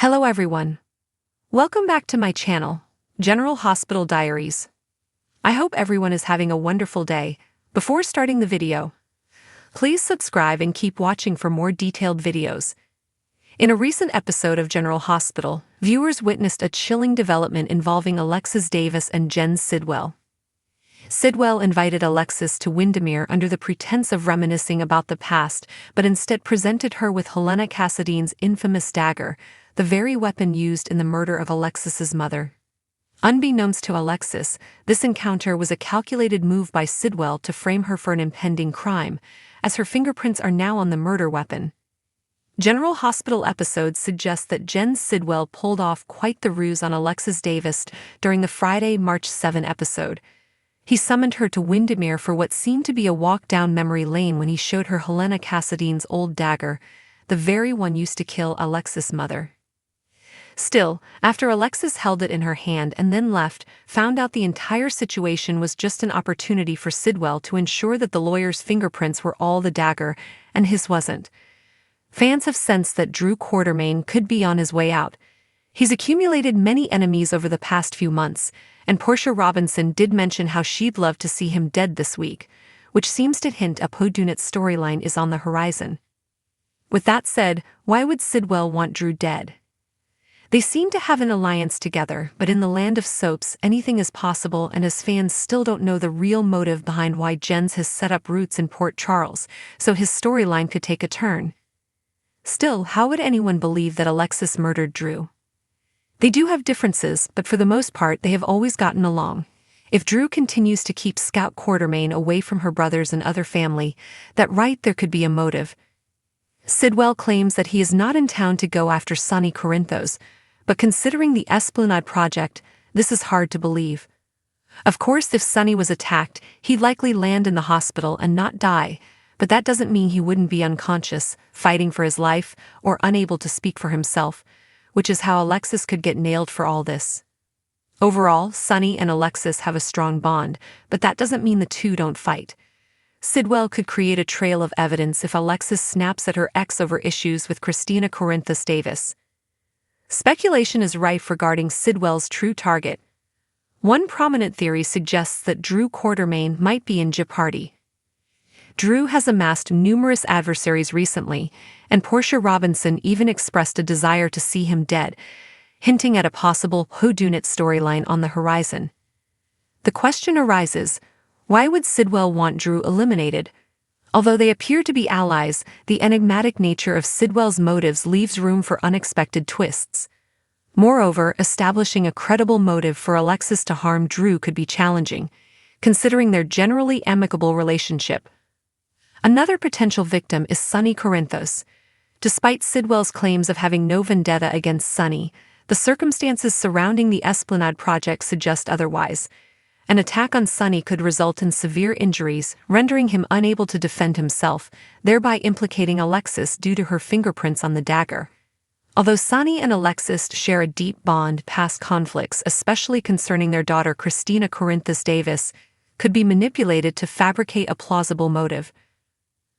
Hello everyone. Welcome back to my channel, General Hospital Diaries. I hope everyone is having a wonderful day. Before starting the video, please subscribe and keep watching for more detailed videos. In a recent episode of General Hospital, viewers witnessed a chilling development involving Alexis Davis and Jen Sidwell. Sidwell invited Alexis to Windermere under the pretense of reminiscing about the past, but instead presented her with Helena Cassadine's infamous dagger, the very weapon used in the murder of Alexis's mother. Unbeknownst to Alexis, this encounter was a calculated move by Sidwell to frame her for an impending crime, as her fingerprints are now on the murder weapon. General Hospital episodes suggest that Jen Sidwell pulled off quite the ruse on Alexis Davis during the Friday, March 7 episode. He summoned her to Windermere for what seemed to be a walk down memory lane when he showed her Helena Cassadine's old dagger, the very one used to kill Alexis' mother. Still, after Alexis held it in her hand and then left, found out the entire situation was just an opportunity for Sidwell to ensure that the lawyer's fingerprints were all the dagger, and his wasn't. Fans have sensed that Drew Quartermain could be on his way out. He's accumulated many enemies over the past few months, and Portia Robinson did mention how she'd love to see him dead this week, which seems to hint a whodunit storyline is on the horizon. With that said, why would Sidwell want Drew dead? They seem to have an alliance together, but in the land of soaps, anything is possible, and as fans still don't know the real motive behind why Jens has set up roots in Port Charles, so his storyline could take a turn. Still, how would anyone believe that Alexis murdered Drew? They do have differences, but for the most part they have always gotten along. If Drew continues to keep Scout Quartermain away from her brothers and other family, there could be a motive. Sidwell claims that he is not in town to go after Sonny Corinthos, but considering the Esplanade project, this is hard to believe. Of course, if Sonny was attacked, he'd likely land in the hospital and not die, but that doesn't mean he wouldn't be unconscious, fighting for his life, or unable to speak for himself, which is how Alexis could get nailed for all this. Overall, Sonny and Alexis have a strong bond, but that doesn't mean the two don't fight. Sidwell could create a trail of evidence if Alexis snaps at her ex over issues with Christina Corinthos Davis. Speculation is rife regarding Sidwell's true target. One prominent theory suggests that Drew Quartermain might be in Jeopardy. Drew has amassed numerous adversaries recently, and Portia Robinson even expressed a desire to see him dead, hinting at a possible whodunit storyline on the horizon. The question arises, why would Sidwell want Drew eliminated? Although they appear to be allies, the enigmatic nature of Sidwell's motives leaves room for unexpected twists. Moreover, establishing a credible motive for Alexis to harm Drew could be challenging, considering their generally amicable relationship. Another potential victim is Sonny Corinthos. Despite Sidwell's claims of having no vendetta against Sonny, the circumstances surrounding the Esplanade project suggest otherwise. An attack on Sonny could result in severe injuries, rendering him unable to defend himself, thereby implicating Alexis due to her fingerprints on the dagger. Although Sonny and Alexis share a deep bond, past conflicts, especially concerning their daughter Christina Corinthos Davis, could be manipulated to fabricate a plausible motive.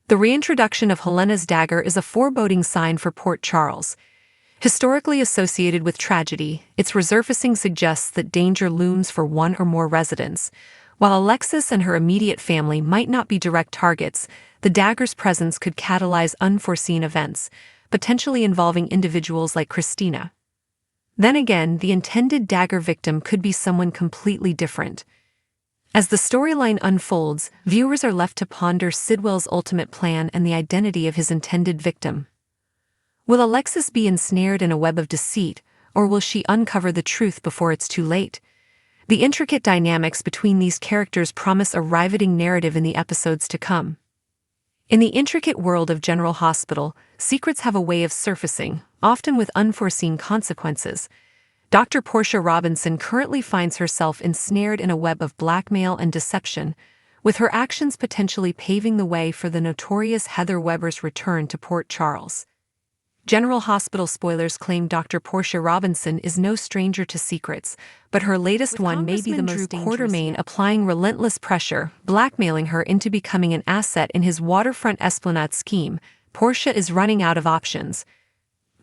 The reintroduction of Helena's dagger is a foreboding sign for Port Charles. Historically associated with tragedy, its resurfacing suggests that danger looms for one or more residents. While Alexis and her immediate family might not be direct targets, the dagger's presence could catalyze unforeseen events, potentially involving individuals like Christina. Then again, the intended dagger victim could be someone completely different. As the storyline unfolds, viewers are left to ponder Sidwell's ultimate plan and the identity of his intended victim. Will Alexis be ensnared in a web of deceit, or will she uncover the truth before it's too late? The intricate dynamics between these characters promise a riveting narrative in the episodes to come. In the intricate world of General Hospital, secrets have a way of surfacing, often with unforeseen consequences. Dr. Portia Robinson currently finds herself ensnared in a web of blackmail and deception, with her actions potentially paving the way for the notorious Heather Weber's return to Port Charles. General Hospital spoilers claim Dr. Portia Robinson is no stranger to secrets, but her latest one may be the most dangerous. Quartermain applying relentless pressure, blackmailing her into becoming an asset in his waterfront Esplanade scheme, Portia is running out of options.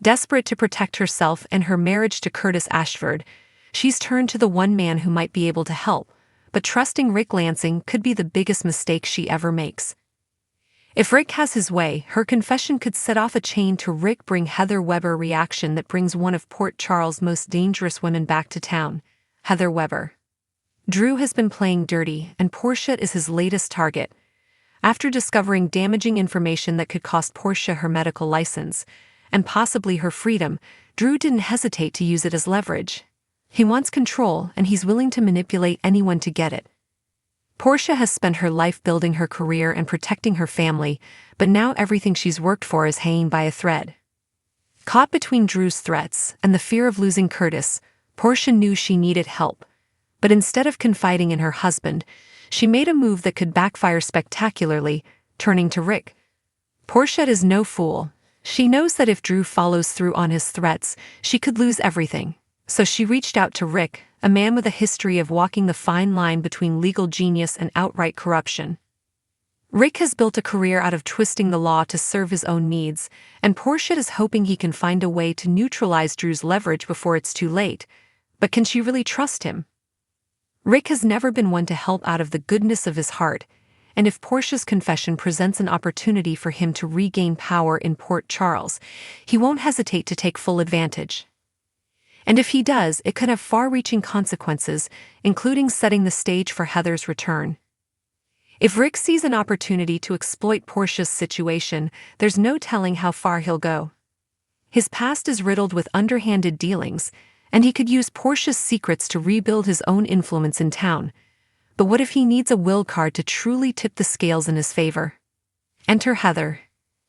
Desperate to protect herself and her marriage to Curtis Ashford, she's turned to the one man who might be able to help, but trusting Rick Lansing could be the biggest mistake she ever makes. If Rick has his way, her confession could set off a chain to Rick bring Heather Weber reaction that brings one of Port Charles' most dangerous women back to town, Heather Weber. Drew has been playing dirty, and Portia is his latest target. After discovering damaging information that could cost Portia her medical license, and possibly her freedom, Drew didn't hesitate to use it as leverage. He wants control, and he's willing to manipulate anyone to get it. Portia has spent her life building her career and protecting her family, but now everything she's worked for is hanging by a thread. Caught between Drew's threats and the fear of losing Curtis, Portia knew she needed help. But instead of confiding in her husband, she made a move that could backfire spectacularly, turning to Rick. Portia is no fool. She knows that if Drew follows through on his threats, she could lose everything. So she reached out to Rick, a man with a history of walking the fine line between legal genius and outright corruption. Rick has built a career out of twisting the law to serve his own needs, and Portia is hoping he can find a way to neutralize Drew's leverage before it's too late. But can she really trust him? Rick has never been one to help out of the goodness of his heart, and if Portia's confession presents an opportunity for him to regain power in Port Charles, he won't hesitate to take full advantage. And if he does, it could have far-reaching consequences, including setting the stage for Heather's return. If Rick sees an opportunity to exploit Portia's situation, there's no telling how far he'll go. His past is riddled with underhanded dealings, and he could use Portia's secrets to rebuild his own influence in town. But what if he needs a will card to truly tip the scales in his favor? Enter Heather.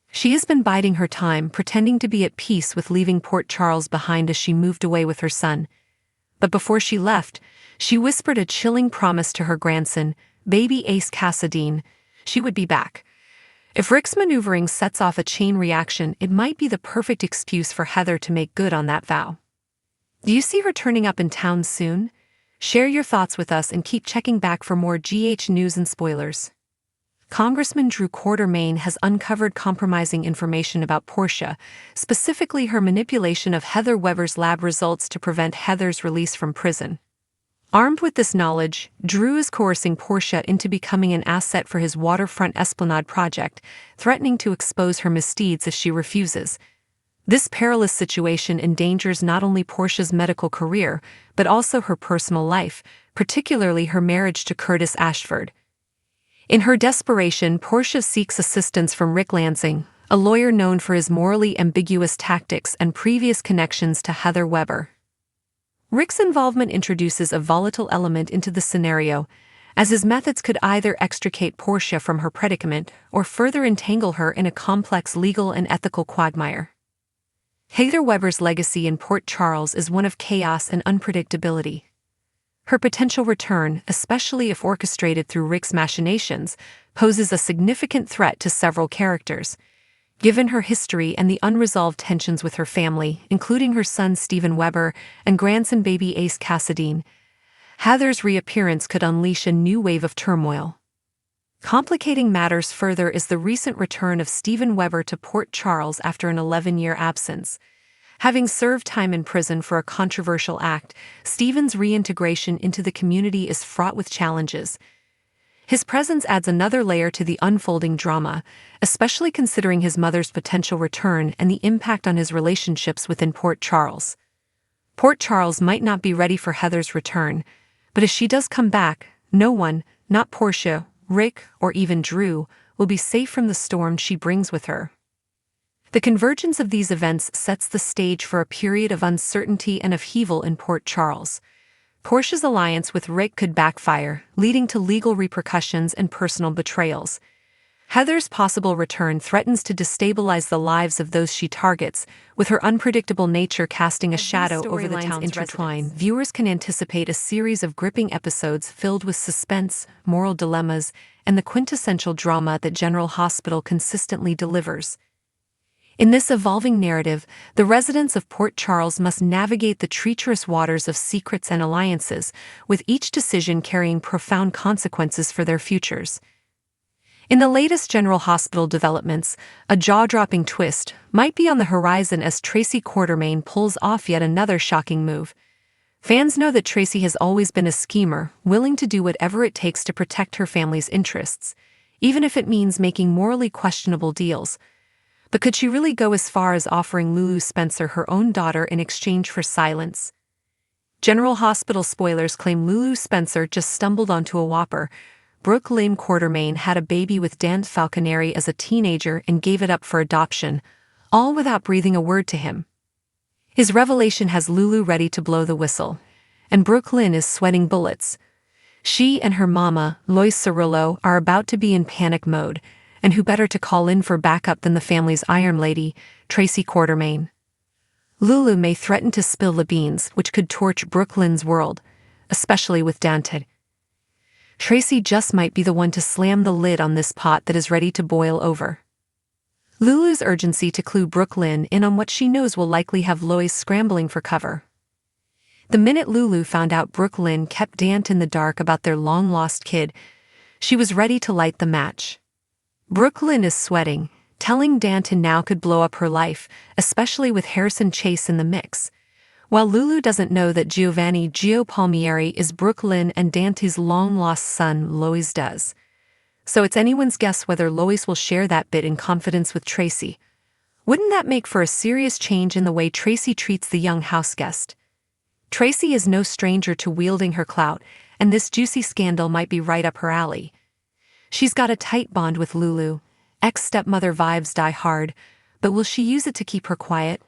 She has been biding her time, pretending to be at peace with leaving Port Charles behind as she moved away with her son. But before she left, she whispered a chilling promise to her grandson, baby Ace Cassadine. She would be back. If Rick's maneuvering sets off a chain reaction, it might be the perfect excuse for Heather to make good on that vow. Do you see her turning up in town soon? Share your thoughts with us and keep checking back for more GH news and spoilers. Congressman Drew Quartermain has uncovered compromising information about Portia, specifically her manipulation of Heather Weber's lab results to prevent Heather's release from prison. Armed with this knowledge, Drew is coercing Portia into becoming an asset for his waterfront esplanade project, threatening to expose her misdeeds if she refuses. This perilous situation endangers not only Portia's medical career, but also her personal life, particularly her marriage to Curtis Ashford. In her desperation, Portia seeks assistance from Rick Lansing, a lawyer known for his morally ambiguous tactics and previous connections to Heather Weber. Rick's involvement introduces a volatile element into the scenario, as his methods could either extricate Portia from her predicament or further entangle her in a complex legal and ethical quagmire. Heather Weber's legacy in Port Charles is one of chaos and unpredictability. Her potential return, especially if orchestrated through Rick's machinations, poses a significant threat to several characters. Given her history and the unresolved tensions with her family, including her son Stephen Weber and grandson baby Ace Cassadine, Heather's reappearance could unleash a new wave of turmoil. Complicating matters further is the recent return of Stephen Weber to Port Charles after an 11-year absence. Having served time in prison for a controversial act, Stephen's reintegration into the community is fraught with challenges. His presence adds another layer to the unfolding drama, especially considering his mother's potential return and the impact on his relationships within Port Charles. Port Charles might not be ready for Heather's return, but if she does come back, no one, not Portia, Rick, or even Drew, will be safe from the storm she brings with her. The convergence of these events sets the stage for a period of uncertainty and upheaval in Port Charles. Portia's alliance with Rick could backfire, leading to legal repercussions and personal betrayals. Heather's possible return threatens to destabilize the lives of those she targets, with her unpredictable nature casting a shadow over the town's intertwine. Viewers can anticipate a series of gripping episodes filled with suspense, moral dilemmas, and the quintessential drama that General Hospital consistently delivers. In this evolving narrative, the residents of Port Charles must navigate the treacherous waters of secrets and alliances, with each decision carrying profound consequences for their futures. In the latest General Hospital developments, a jaw-dropping twist might be on the horizon as Tracy Quartermaine pulls off yet another shocking move. Fans know that Tracy has always been a schemer, willing to do whatever it takes to protect her family's interests, even if it means making morally questionable deals. But could she really go as far as offering Lulu Spencer her own daughter in exchange for silence? General Hospital spoilers claim Lulu Spencer just stumbled onto a whopper. Brooke Lynn Quartermaine had a baby with Dan Falconeri as a teenager and gave it up for adoption, all without breathing a word to him. His revelation has Lulu ready to blow the whistle, and Brooke Lynn is sweating bullets. She and her mama, Lois Cirillo, are about to be in panic mode, and who better to call in for backup than the family's Iron Lady, Tracy Quartermaine. Lulu may threaten to spill the beans, which could torch Brooke Lynn's world, especially with Dante. Tracy just might be the one to slam the lid on this pot that is ready to boil over. Lulu's urgency to clue Brooke Lynn in on what she knows will likely have Lois scrambling for cover. The minute Lulu found out Brooke Lynn kept Dante in the dark about their long-lost kid, she was ready to light the match. Brooke Lynn is sweating, telling Dante now could blow up her life, especially with Harrison Chase in the mix. While Lulu doesn't know that Giovanni Gio Palmieri is Brooke Lynn and Dante's long-lost son, Lois does. So it's anyone's guess whether Lois will share that bit in confidence with Tracy. Wouldn't that make for a serious change in the way Tracy treats the young houseguest? Tracy is no stranger to wielding her clout, and this juicy scandal might be right up her alley. She's got a tight bond with Lulu. Ex-stepmother vibes die hard, but will she use it to keep her quiet?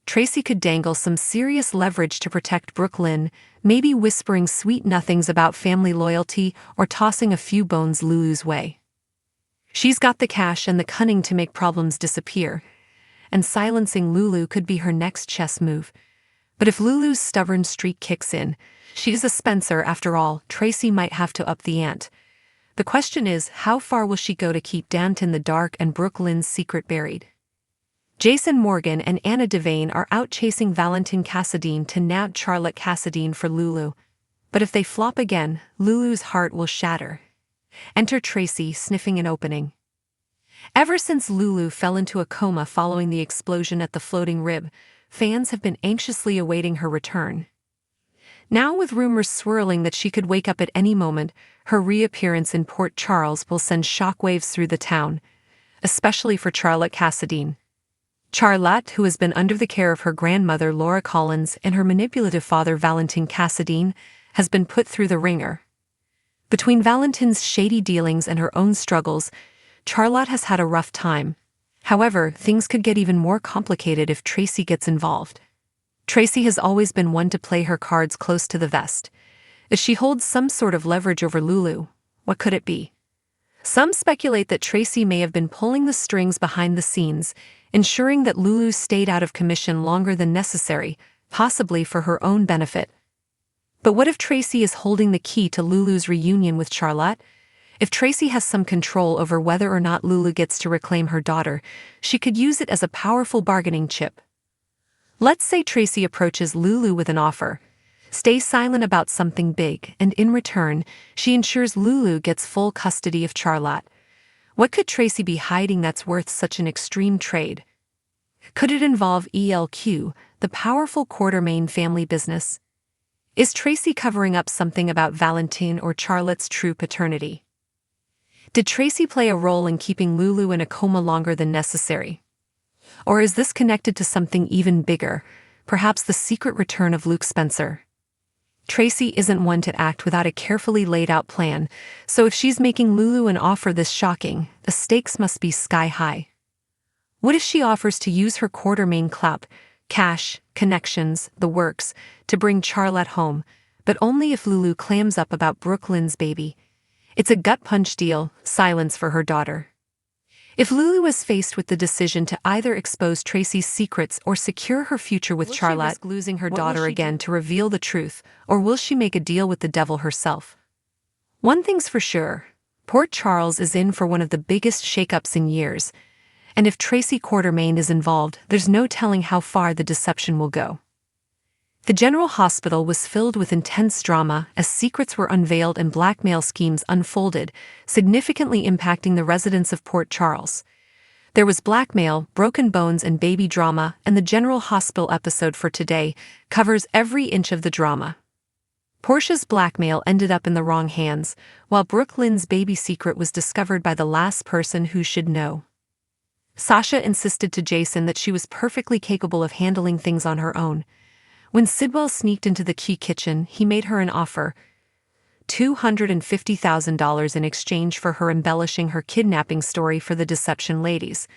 Tracy could dangle some serious leverage to protect Brooke Lynn, maybe whispering sweet nothings about family loyalty or tossing a few bones Lulu's way. She's got the cash and the cunning to make problems disappear, and silencing Lulu could be her next chess move. But if Lulu's stubborn streak kicks in, she's a Spencer after all, Tracy might have to up the ante. The question is, how far will she go to keep Dante in the dark and Brooke Lynn's secret buried? Jason Morgan and Anna Devane are out chasing Valentin Cassadine to nab Charlotte Cassadine for Lulu. But if they flop again, Lulu's heart will shatter. Enter Tracy, sniffing an opening. Ever since Lulu fell into a coma following the explosion at the Floating Rib, fans have been anxiously awaiting her return. Now with rumors swirling that she could wake up at any moment, her reappearance in Port Charles will send shockwaves through the town, especially for Charlotte Cassadine. Charlotte, who has been under the care of her grandmother Laura Collins and her manipulative father Valentin Cassadine, has been put through the ringer. Between Valentin's shady dealings and her own struggles, Charlotte has had a rough time. However, things could get even more complicated if Tracy gets involved. Tracy has always been one to play her cards close to the vest. If she holds some sort of leverage over Lulu, what could it be? Some speculate that Tracy may have been pulling the strings behind the scenes, ensuring that Lulu stayed out of commission longer than necessary, possibly for her own benefit. But what if Tracy is holding the key to Lulu's reunion with Charlotte? If Tracy has some control over whether or not Lulu gets to reclaim her daughter, she could use it as a powerful bargaining chip. Let's say Tracy approaches Lulu with an offer. Stay silent about something big, and in return, she ensures Lulu gets full custody of Charlotte. What could Tracy be hiding that's worth such an extreme trade? Could it involve ELQ, the powerful Quartermaine family business? Is Tracy covering up something about Valentin or Charlotte's true paternity? Did Tracy play a role in keeping Lulu in a coma longer than necessary? Or is this connected to something even bigger, perhaps the secret return of Luke Spencer? Tracy isn't one to act without a carefully laid out plan, so if she's making Lulu an offer this shocking, the stakes must be sky high. What if she offers to use her Quartermaine clout, cash, connections, the works, to bring Charlotte home, but only if Lulu clams up about Brooke Lynn's baby? It's a gut punch deal, silence for her daughter. If Lulu is faced with the decision to either expose Tracy's secrets or secure her future with Charlotte, will she risk losing her daughter again to reveal the truth, or will she make a deal with the devil herself? One thing's for sure, Port Charles is in for one of the biggest shakeups in years, and if Tracy Quartermaine is involved, there's no telling how far the deception will go. The General Hospital was filled with intense drama as secrets were unveiled and blackmail schemes unfolded, significantly impacting the residents of Port Charles. There was blackmail, broken bones, and baby drama, and the General Hospital episode for today covers every inch of the drama. Portia's blackmail ended up in the wrong hands, while Brooke Lynn's baby secret was discovered by the last person who should know. Sasha insisted to Jason that she was perfectly capable of handling things on her own. When Sidwell sneaked into the kitchen, he made her an offer, $250,000 in exchange for her embellishing her kidnapping story for the Deception ladies.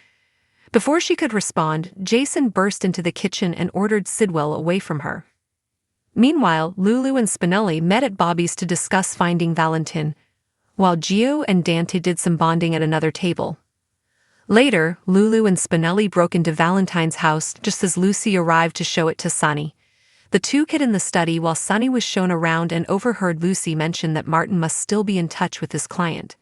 Before she could respond, Jason burst into the kitchen and ordered Sidwell away from her. Meanwhile, Lulu and Spinelli met at Bobby's to discuss finding Valentin, while Gio and Dante did some bonding at another table. Later, Lulu and Spinelli broke into Valentin's house just as Lucy arrived to show it to Sonny. The two hid in the study while Sonny was shown around and overheard Lucy mention that Martin must still be in touch with his client.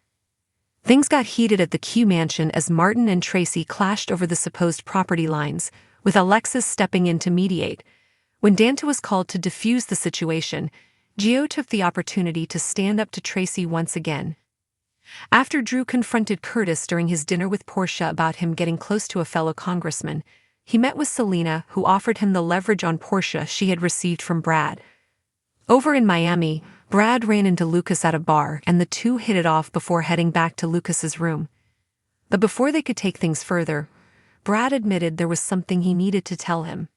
Things got heated at the Q mansion as Martin and Tracy clashed over the supposed property lines, with Alexis stepping in to mediate. When Dante was called to defuse the situation, Gio took the opportunity to stand up to Tracy once again. After Drew confronted Curtis during his dinner with Portia about him getting close to a fellow congressman, he met with Selena, who offered him the leverage on Portia she had received from Brad. Over in Miami, Brad ran into Lucas at a bar and the two hit it off before heading back to Lucas's room. But before they could take things further, Brad admitted there was something he needed to tell him.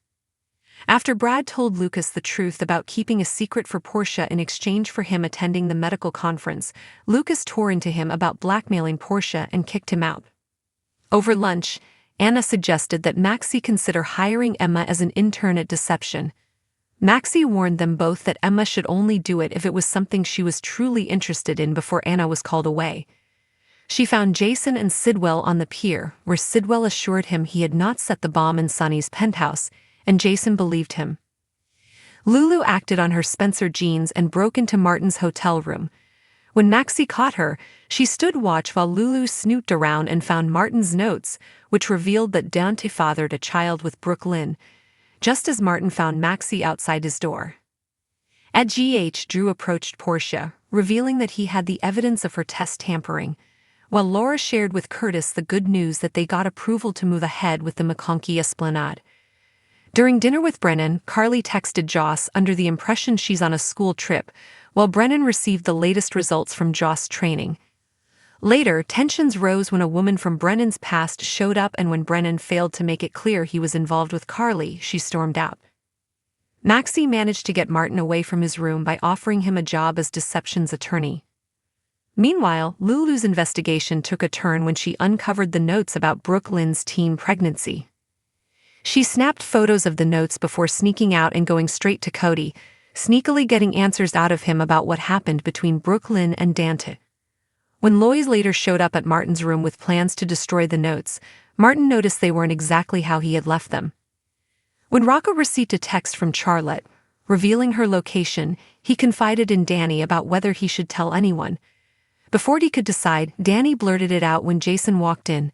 After Brad told Lucas the truth about keeping a secret for Portia in exchange for him attending the medical conference, Lucas tore into him about blackmailing Portia and kicked him out. Over lunch, Anna suggested that Maxie consider hiring Emma as an intern at Deception. Maxie warned them both that Emma should only do it if it was something she was truly interested in before Anna was called away. She found Jason and Sidwell on the pier, where Sidwell assured him he had not set the bomb in Sonny's penthouse, and Jason believed him. Lulu acted on her Spencer jeans and broke into Martin's hotel room. When Maxie caught her, she stood watch while Lulu snooped around and found Martin's notes, which revealed that Dante fathered a child with Brooke Lynn, just as Martin found Maxie outside his door. At GH, Drew approached Portia, revealing that he had the evidence of her test tampering, while Laura shared with Curtis the good news that they got approval to move ahead with the McConkey Esplanade. During dinner with Brennan, Carly texted Joss under the impression she's on a school trip, while Brennan received the latest results from Joss' training. Later, tensions rose when a woman from Brennan's past showed up, and when Brennan failed to make it clear he was involved with Carly, she stormed out. Maxie managed to get Martin away from his room by offering him a job as Deception's attorney. Meanwhile, Lulu's investigation took a turn when she uncovered the notes about Brooke Lynn's teen pregnancy. She snapped photos of the notes before sneaking out and going straight to Cody, sneakily getting answers out of him about what happened between Brooke Lynn and Dante. When Lois later showed up at Martin's room with plans to destroy the notes, Martin noticed they weren't exactly how he had left them. When Rocco received a text from Charlotte, revealing her location, he confided in Danny about whether he should tell anyone. Before he could decide, Danny blurted it out when Jason walked in.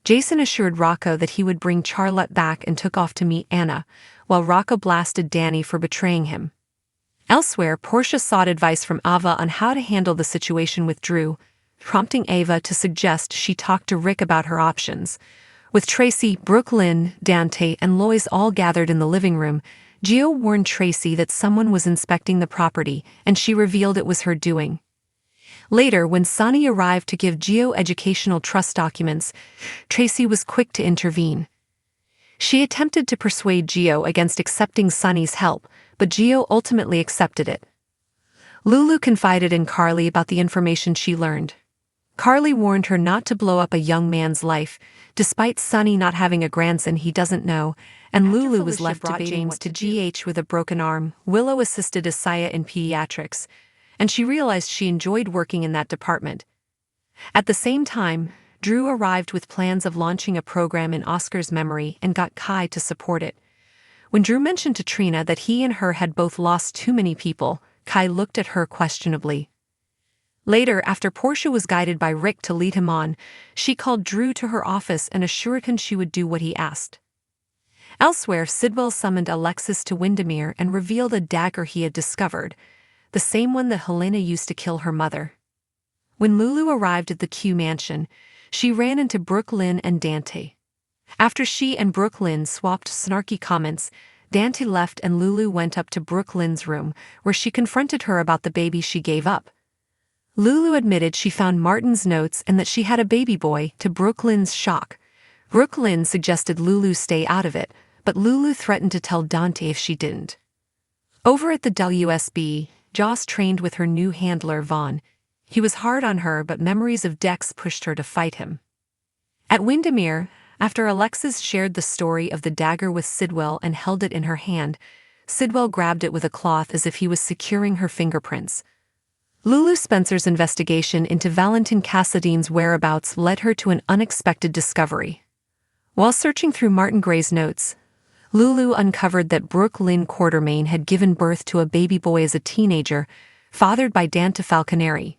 Jason assured Rocco that he would bring Charlotte back and took off to meet Anna, while Rocco blasted Danny for betraying him. Elsewhere, Portia sought advice from Ava on how to handle the situation with Drew, prompting Ava to suggest she talk to Rick about her options. With Tracy, Brooke Lynn, Dante, and Lois all gathered in the living room, Gio warned Tracy that someone was inspecting the property, and she revealed it was her doing. Later, when Sonny arrived to give Gio educational trust documents, Tracy was quick to intervene. She attempted to persuade Gio against accepting Sonny's help, but Gio ultimately accepted it. Lulu confided in Carly about the information she learned. Carly warned her not to blow up a young man's life, despite Sonny not having a grandson he doesn't know, and Lulu was left debating James to GH with a broken arm. Willow assisted Isaiah in pediatrics, and she realized she enjoyed working in that department. At the same time, Drew arrived with plans of launching a program in Oscar's memory and got Kai to support it. When Drew mentioned to Trina that he and her had both lost too many people, Kai looked at her questionably. Later, after Portia was guided by Rick to lead him on, she called Drew to her office and assured him she would do what he asked. Elsewhere, Sidwell summoned Alexis to Windermere and revealed a dagger he had discovered, the same one that Helena used to kill her mother. When Lulu arrived at the Q mansion, she ran into Brooklyn and Dante. After she and Brooklyn swapped snarky comments, Dante left and Lulu went up to Brooklyn's room, where she confronted her about the baby she gave up. Lulu admitted she found Martin's notes and that she had a baby boy, to Brooklyn's shock. Brooklyn suggested Lulu stay out of it, but Lulu threatened to tell Dante if she didn't. Over at the WSB, Joss trained with her new handler Vaughn. He was hard on her, but memories of Dex pushed her to fight him. At Windermere, after Alexis shared the story of the dagger with Sidwell and held it in her hand, Sidwell grabbed it with a cloth as if he was securing her fingerprints. Lulu Spencer's investigation into Valentin Cassadine's whereabouts led her to an unexpected discovery. While searching through Martin Gray's notes, Lulu uncovered that Brooklyn Quartermain had given birth to a baby boy as a teenager, fathered by Dante Falconeri.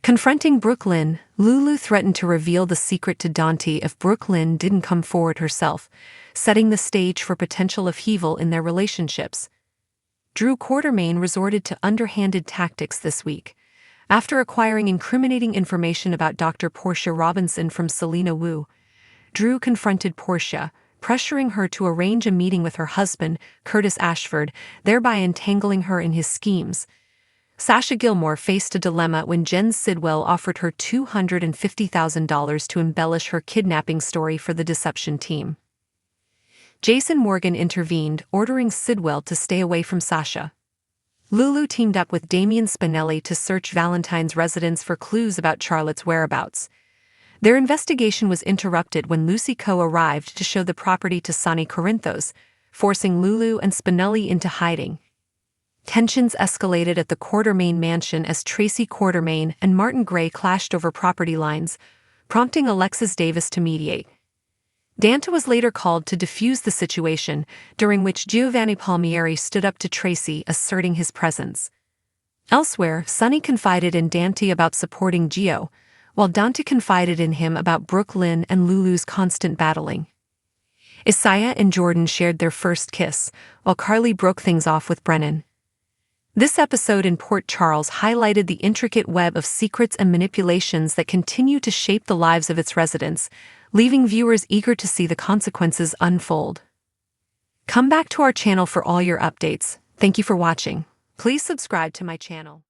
Confronting Brooklyn, Lulu threatened to reveal the secret to Dante if Brooklyn didn't come forward herself, setting the stage for potential upheaval in their relationships. Drew Quartermain resorted to underhanded tactics this week. After acquiring incriminating information about Dr. Portia Robinson from Selena Wu, Drew confronted Portia, pressuring her to arrange a meeting with her husband, Curtis Ashford, thereby entangling her in his schemes. Sasha Gilmore faced a dilemma when Jen Sidwell offered her $250,000 to embellish her kidnapping story for the deception team. Jason Morgan intervened, ordering Sidwell to stay away from Sasha. Lulu teamed up with Damian Spinelli to search Valentine's residence for clues about Charlotte's whereabouts. Their investigation was interrupted when Lucy Coe arrived to show the property to Sonny Corinthos, forcing Lulu and Spinelli into hiding. Tensions escalated at the Quartermain mansion as Tracy Quartermain and Martin Gray clashed over property lines, prompting Alexis Davis to mediate. Dante was later called to defuse the situation, during which Giovanni Palmieri stood up to Tracy, asserting his presence. Elsewhere, Sonny confided in Dante about supporting Gio, while Dante confided in him about Brooklyn and Lulu's constant battling. Isaiah and Jordan shared their first kiss, while Carly broke things off with Brennan. This episode in Port Charles highlighted the intricate web of secrets and manipulations that continue to shape the lives of its residents, leaving viewers eager to see the consequences unfold. Come back to our channel for all your updates. Thank you for watching. Please subscribe to my channel.